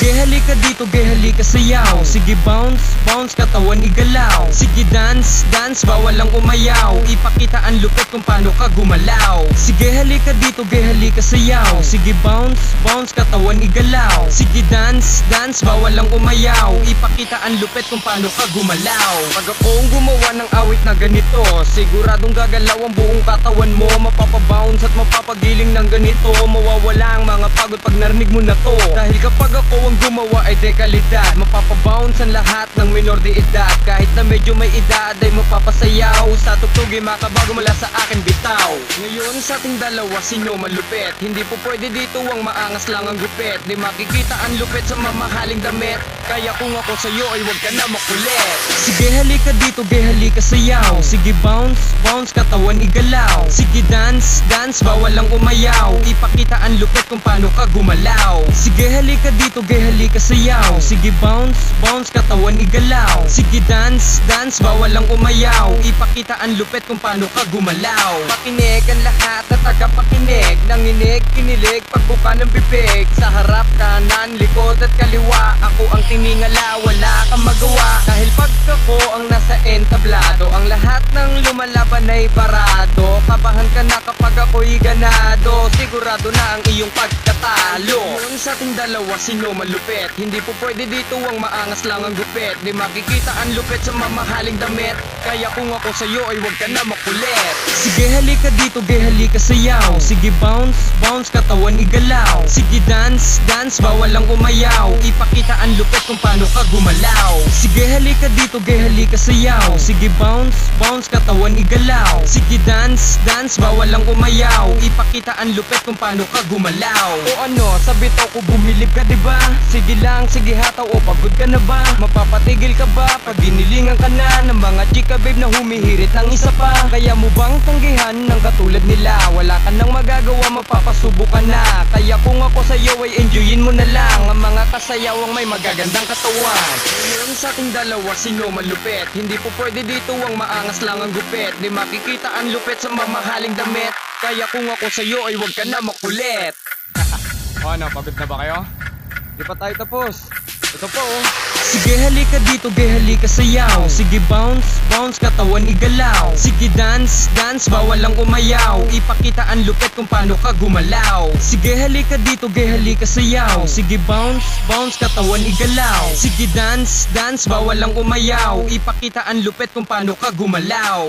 Sige halika dito, ge halika sayaw. Sige bounce, bounce, katawan igalaw. Sige dance, dance, bawal lang umayaw. Ipakita ang lupit kung paano ka gumalaw. Sige halika dito, ge halika sayaw. Sige bounce, bounce, katawan igalaw. Sige dance, dance, bawal lang umayaw. Ipakita ang lupit kung paano ka gumalaw. Pag akong gumawa ng awit na ganito, siguradong gagalaw ang buong katawan mo. Mapapabounce at mapapagiling ng ganito. Mawawala ang mga pagod pag narinig mo na to. Dahil kapag ako ang gumawa ay dekalidad, mapapabounce ang lahat ng minor de edad. Kahit na medyo may edad ay mapapasayaw. Sa tugtugin makabago mula sa akin bitaw. Ngayon sa ating dalawa, sino malupit? Hindi po pwede dito ang maangas lang ang gupit. Di makikita ang lupit sa mamahaling damit. Kaya kung ako sa'yo ay huwag ka na makulit. Sige halika dito, ge halika sayaw. Sige bounce, bounce, katawan igalaw. Sige dance, dance, bawal lang umayaw. Ipakita ang lupit kung paano ka gumalaw. Sige halika dito, ge halika sayaw. Sige bounce, bounce, katawan igalaw. Sige dance, dance, bawal lang umayaw. Ipakita ang lupit kung paano ka gumalaw. Pakinig ang lahat na tagapakinig. Nanginig, kinilig, pagbuka ng bibig. Sa harap, kanan, likod at kaliwa. Ako ang tiningala, wala kang magawa. Dahil pag ako ang nasa entablado, ang lahat ng lumalaban ay parado. Kabahan ka na kapag ako'y ganado. Sigurado na ang iyong pagkatalo. Ngayon sa ating dalawa, sino malupit? Hindi po pwede dito ang maangas lang ang gupit. Di makikita ang lupit sa mamahaling damit. Kaya kung ako sa'yo ay huwag ka na makulit. Sige halika dito, ge halika sayaw. Sige bounce, bounce, katawan igalaw. Sige dance, dance, bawal lang umayaw. Ipakita ang lupit kung paano ka gumalaw. Sige halika dito, ge halika sayaw. Sige bounce, bounce, katawan igalaw. Sige dance, dance, bawal lang umayaw. Ipakita ang lupit kung paano ka gumalaw. O ano, sa bitaw ko bumilib ka diba? Sige lang, sige hataw, o pagod ka na ba? Mapapatigil ka ba? Pag dinilingan ka na ng mga chika babe na humihirit ng isa pa. Kaya mo bang tanggihan ng katulad nila? Wala ka nang magagawa, mapapasubo ka na. Kaya kung ako sa'yo ay enjoyin mo na lang ang mga kasayawang may magagandang katawan. Ngayon sa ating dalawa, sino malupit? Hindi po pwede dito ang maangas lang ang gupit. Di makikita ang lupit sa mamahaling damit. Kaya kung ako sa'yo ay huwag ka na makulit. O ano, pagod na ba kayo? Di pa tayo tapos. Ito po oh. Sige halika dito, ge halika sayaw. Sige bounce, bounce, katawan igalaw. Sige dance, dance, bawal lang umayaw. Ipakita ang lupit kung paano ka gumalaw. Sige halika dito, ge halika sayaw. Sige bounce, bounce, katawan igalaw. Sige dance, dance, bawal lang umayaw. Ipakita ang lupit kung paano ka gumalaw.